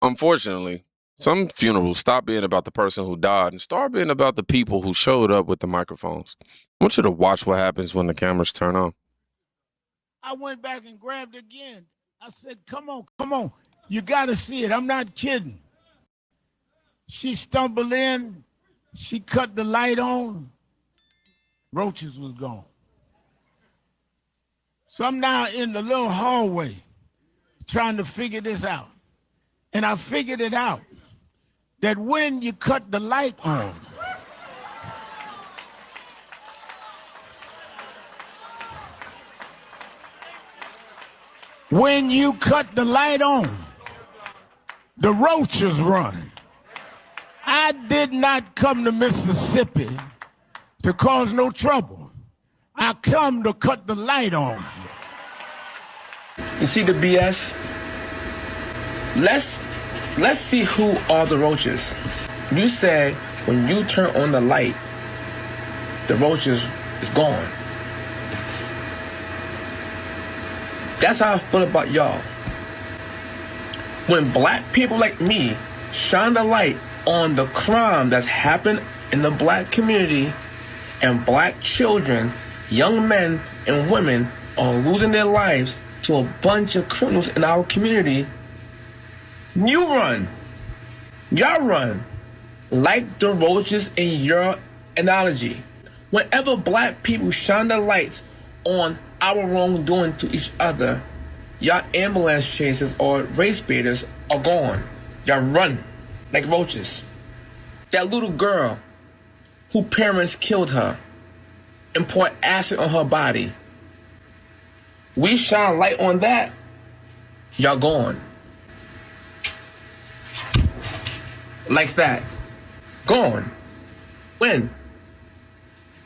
Unfortunately, some funerals stop being about the person who died and start being about the people who showed up with the microphones. I want you to watch what happens when the cameras turn on. I went back and grabbed it again. I said, come on, come on. You got to see it. I'm not kidding. She stumbled in. She cut the light on. Roaches was gone. So I'm now in the little hallway trying to figure this out. And I figured it out, that when you cut the light on, when you cut the light on, the roaches run. I did not come to Mississippi to cause no trouble. I come to cut the light on. You see the BS? Let's see who are the roaches. You said when you turn on the light, the roaches is gone. That's how I feel about y'all. When black people like me shine the light on the crime that's happened in the black community, and black children, young men and women are losing their lives to a bunch of criminals in our community, you run. Y'all run. Like the roaches in your analogy. Whenever black people shine the lights on our wrongdoing to each other, y'all ambulance chasers or race baiters are gone. Y'all run like roaches. That little girl whose parents killed her and poured acid on her body, we shine light on that, y'all gone. Like that. Gone. When?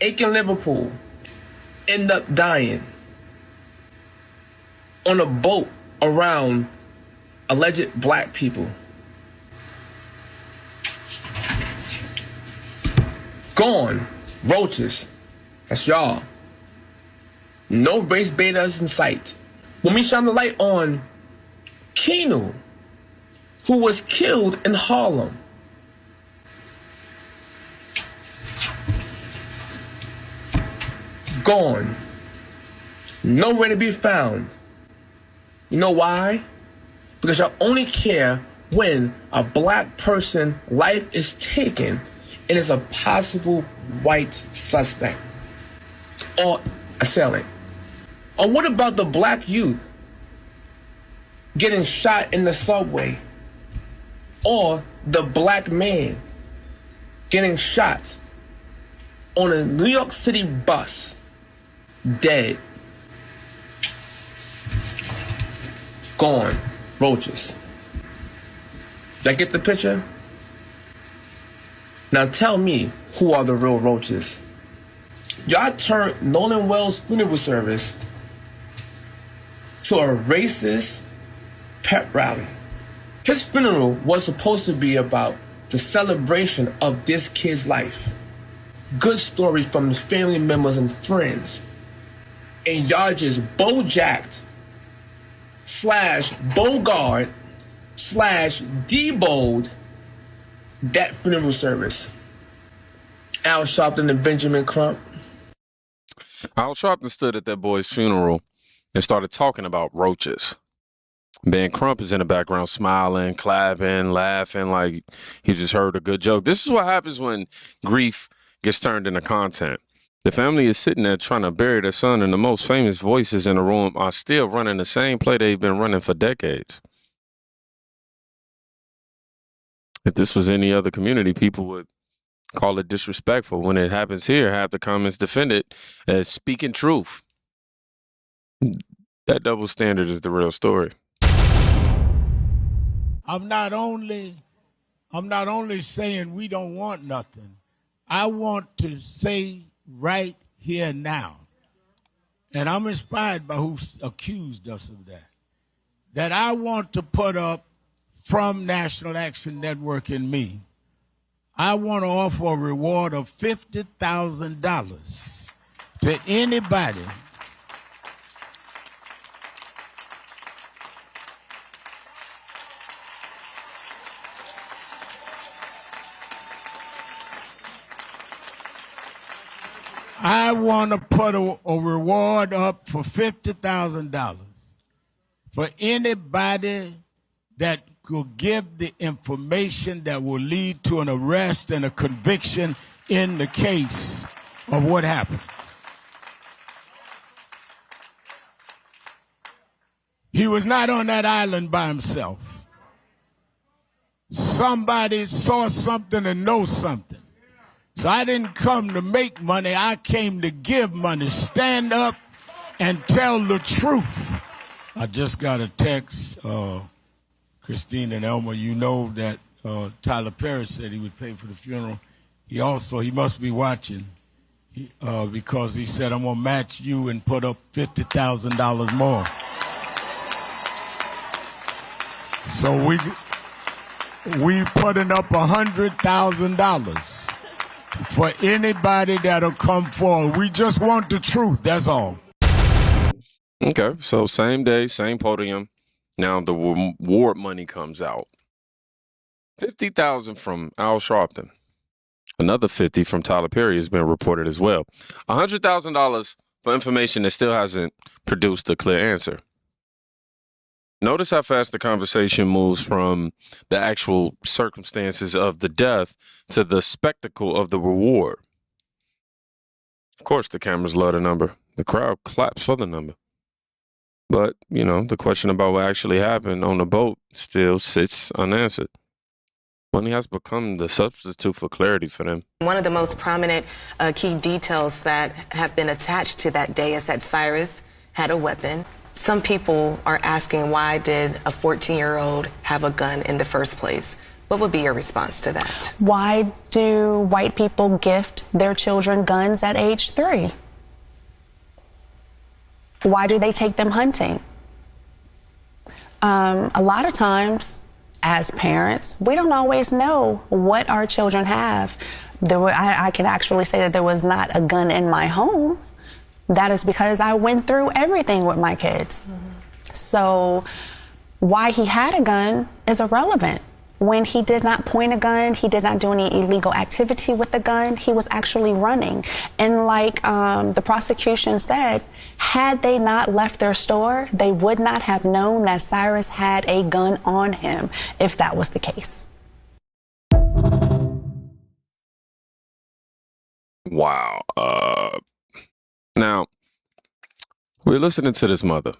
Aiken Liverpool end up dying on a boat around alleged black people. Gone. Roaches. That's y'all. No race betas in sight. When we shine the light on Keanu, who was killed in Harlem, gone. Nowhere to be found. You know why? Because y'all only care when a black person's life is taken and it's a possible white suspect or assailant. Or what about the black youth getting shot in the subway? Or the black man getting shot on a New York City bus, dead. Gone. Roaches. Did I get the picture? Now tell me, who are the real roaches? Y'all turned Nolan Wells' funeral service to a racist pep rally. His funeral was supposed to be about the celebration of this kid's life. Good stories from his family members and friends. And y'all just bojacked / Bogart / debowed that funeral service. Al Sharpton and Benjamin Crump. Al Sharpton stood at that boy's funeral and started talking about roaches. Ben Crump is in the background smiling, clapping, laughing like he just heard a good joke. This is what happens when grief gets turned into content. The family is sitting there trying to bury their son, and the most famous voices in the room are still running the same play they've been running for decades. If this was any other community, people would call it disrespectful. When it happens here, half the comments defend it as speaking truth. That double standard is the real story. I'm not only saying we don't want nothing. I want to say right here now, and I'm inspired by who accused us of that I want to put up from National Action Network and me, I want to offer a reward of $50,000 to anybody I want to put a reward up for $50,000 for anybody that will give the information that will lead to an arrest and a conviction in the case of what happened. He was not on that island by himself. Somebody saw something and knows something. So I didn't come to make money. I came to give money. Stand up and tell the truth. I just got a text, Christine and Elmer, you know that Tyler Perry said he would pay for the funeral. He must be watching because he said, I'm going to match you and put up $50,000 more. So we putting up $100,000 for anybody that'll come forward. We just want the truth, that's all. Okay, so same day, same podium. Now the reward money comes out. $50,000 from Al Sharpton. Another $50,000 from Tyler Perry has been reported as well. $100,000 for information that still hasn't produced a clear answer. Notice how fast the conversation moves from the actual circumstances of the death to the spectacle of the reward. Of course, the cameras love the number. The crowd claps for the number. But, the question about what actually happened on the boat still sits unanswered. Money has become the substitute for clarity for them. One of the most prominent key details that have been attached to that day is that Cyrus had a weapon. Some people are asking, why did a 14-year-old have a gun in the first place? What would be your response to that? Why do white people gift their children guns at age 3? Why do they take them hunting? A lot of times, as parents, we don't always know what our children have. I can actually say that there was not a gun in my home. That is because I went through everything with my kids. Mm-hmm. So why he had a gun is irrelevant. When he did not point a gun, he did not do any illegal activity with the gun, he was actually running. And like the prosecution said, had they not left their store, they would not have known that Cyrus had a gun on him if that was the case. Wow. Now, we're listening to this mother.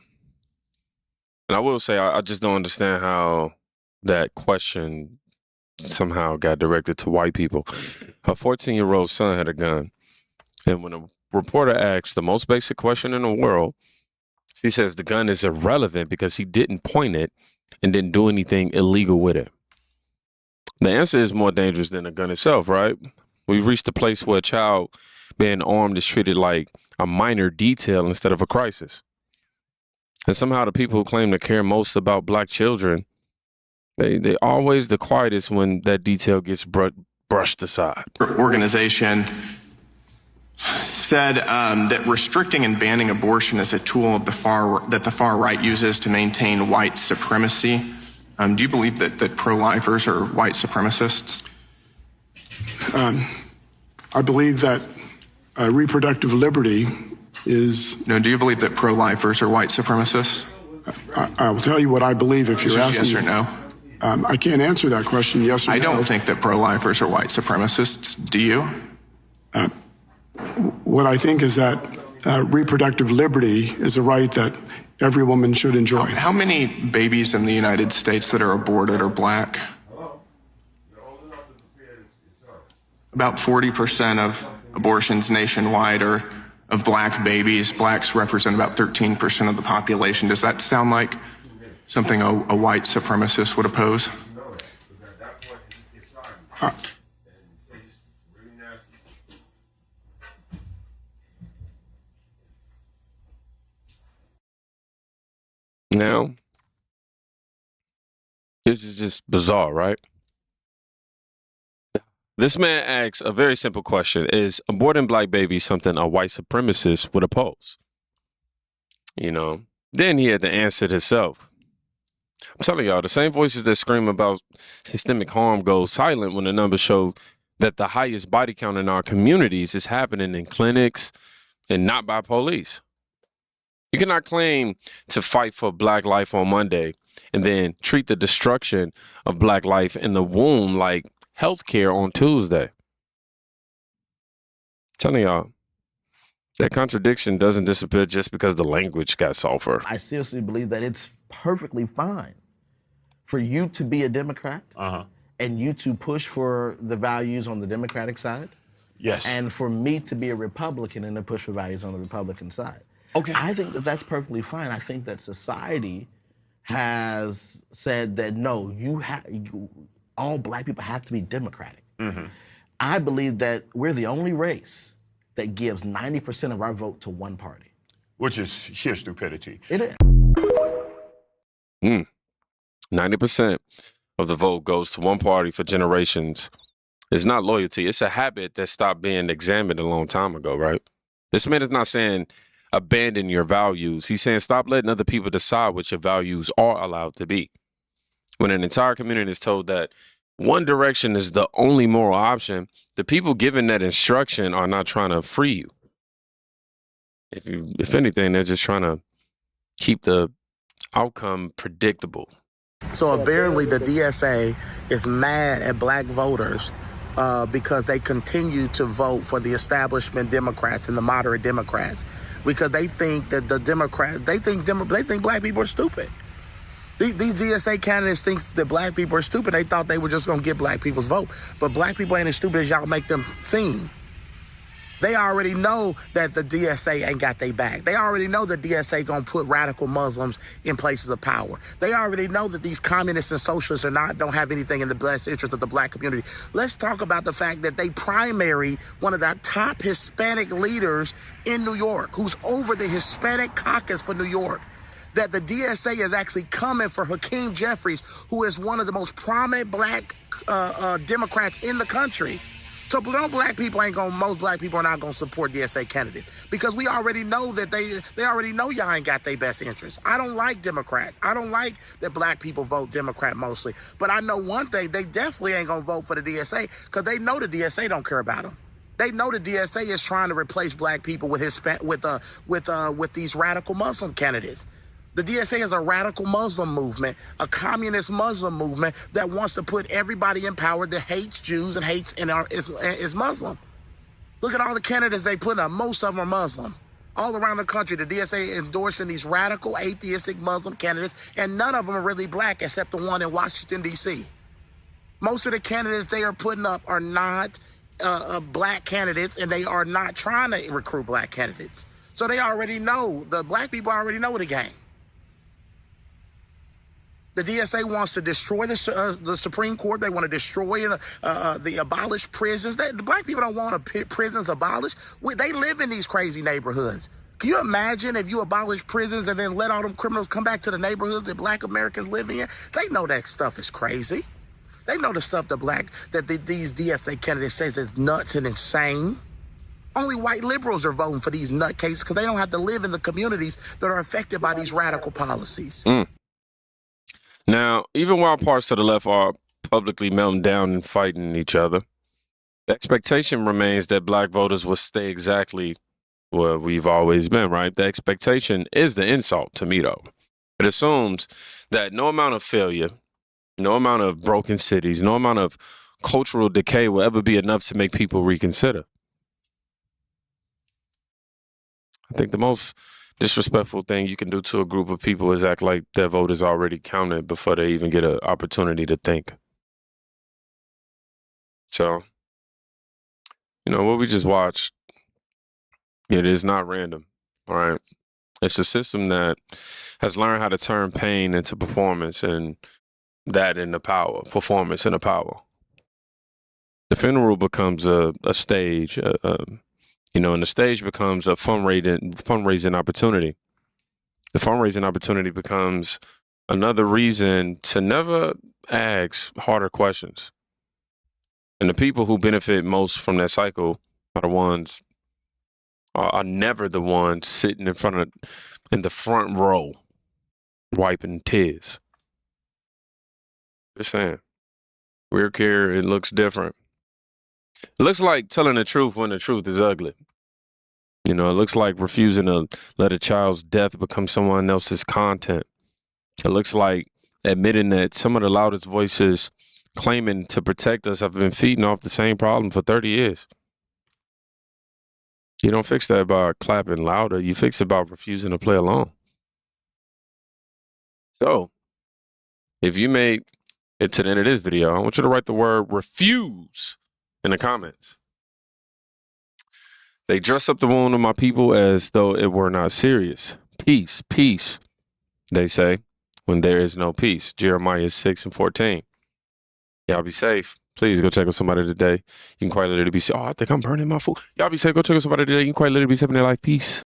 And I will say, I just don't understand how that question somehow got directed to white people. Her 14-year-old son had a gun. And when a reporter asks the most basic question in the world, she says the gun is irrelevant because he didn't point it and didn't do anything illegal with it. The answer is more dangerous than the gun itself, right? We've reached a place where a child being armed is treated like a minor detail instead of a crisis. And somehow the people who claim to care most about black children, they always the quietest when that detail gets brushed aside. Organization said that restricting and banning abortion is a tool of that the far right uses to maintain white supremacy. Do you believe that pro-lifers are white supremacists? I believe that reproductive liberty is... No, do you believe that pro-lifers are white supremacists? I will tell you what I believe if you're asking. Yes or no? I can't answer that question, yes or no. I don't think that pro-lifers are white supremacists. Do you? What I think is that reproductive liberty is a right that every woman should enjoy. How many babies in the United States that are aborted are black? About 40% of abortions nationwide are of black babies. Blacks represent about 13% of the population. Does that sound like something a white supremacist would oppose? Now, this is just bizarre, right? This man asks a very simple question. Is aborting black babies something a white supremacist would oppose? Then he had to answer it himself. I'm telling y'all, the same voices that scream about systemic harm go silent when the numbers show that the highest body count in our communities is happening in clinics and not by police. You cannot claim to fight for Black life on Monday and then treat the destruction of Black life in the womb like healthcare on Tuesday. I'm telling y'all, that contradiction doesn't disappear just because the language got softer. I seriously believe that it's perfectly fine for you to be a Democrat and you to push for the values on the Democratic side. Yes. And for me to be a Republican and to push for values on the Republican side. Okay. I think that that's perfectly fine. I think that society has said that no, all Black people have to be Democratic. I believe that we're the only race that gives 90% of our vote to one party. Which is sheer stupidity. It is. 90% of the vote goes to one party for generations. It's not loyalty. It's a habit that stopped being examined a long time ago, right? This man is not saying abandon your values. He's saying stop letting other people decide what your values are allowed to be. When an entire community is told that one direction is the only moral option, the people given that instruction are not trying to free you. If anything, they're just trying to keep the outcome predictable. So apparently the DSA is mad at Black voters because they continue to vote for the establishment Democrats and the moderate Democrats because they think that the Democrats, they think Black people are stupid. These DSA candidates think that Black people are stupid. They thought they were just going to get Black people's vote. But Black people ain't as stupid as y'all make them seem. They already know that the DSA ain't got their back. They already know the DSA gonna put radical Muslims in places of power. They already know that these communists and socialists don't have anything in the best interest of the Black community. Let's talk about the fact that they primaried one of the top Hispanic leaders in New York, who's over the Hispanic caucus for New York. That the DSA is actually coming for Hakeem Jeffries, who is one of the most prominent Black Democrats in the country. So most Black people are not gonna support DSA candidates because we already know that they already know y'all ain't got their best interests. I don't like Democrats. I don't like that Black people vote Democrat mostly. But I know one thing: they definitely ain't gonna vote for the DSA because they know the DSA don't care about them. They know the DSA is trying to replace Black people with these radical Muslim candidates. The DSA is a radical Muslim movement, a communist Muslim movement that wants to put everybody in power that hates Jews and hates and is Muslim. Look at all the candidates they put up. Most of them are Muslim. All around the country, the DSA is endorsing these radical atheistic Muslim candidates, and none of them are really Black except the one in Washington, D.C. Most of the candidates they are putting up are not Black candidates, and they are not trying to recruit Black candidates. So they already know, the Black people already know the game. The DSA wants to destroy the Supreme Court. They want to destroy the abolished prisons. The Black people don't want prisons abolished. They live in these crazy neighborhoods. Can you imagine if you abolish prisons and then let all them criminals come back to the neighborhoods that Black Americans live in? They know that stuff is crazy. They know the stuff these DSA candidates say is nuts and insane. Only white liberals are voting for these nutcases because they don't have to live in the communities that are affected by these radical policies. Now, even while parts of the left are publicly melting down and fighting each other, the expectation remains that Black voters will stay exactly where we've always been, right? The expectation is the insult to me, though. It assumes that no amount of failure, no amount of broken cities, no amount of cultural decay will ever be enough to make people reconsider. I think the most disrespectful thing you can do to a group of people is act like their vote is already counted before they even get an opportunity to think. So, what we just watched, it is not random, all right? It's a system that has learned how to turn pain into performance and that into power, performance into power. The funeral becomes a stage, and the stage becomes a fundraising opportunity. The fundraising opportunity becomes another reason to never ask harder questions. And the people who benefit most from that cycle are never the ones sitting in the front row, wiping tears. Just saying. We're here, it looks different. It looks like telling the truth when the truth is ugly. You know, it looks like refusing to let a child's death become someone else's content. It looks like admitting that some of the loudest voices claiming to protect us have been feeding off the same problem for 30 years. You don't fix that by clapping louder. You fix it by refusing to play along. So, if you made it to the end of this video, I want you to write the word refuse in the comments. They dress up the wound of my people as though it were not serious. Peace, peace, they say, when there is no peace. Jeremiah 6:14. Y'all be safe. Please go check on somebody today. You can quite literally be, I think I'm burning my food. Y'all be safe. Go check on somebody today. You can quite literally be saving their life. Peace.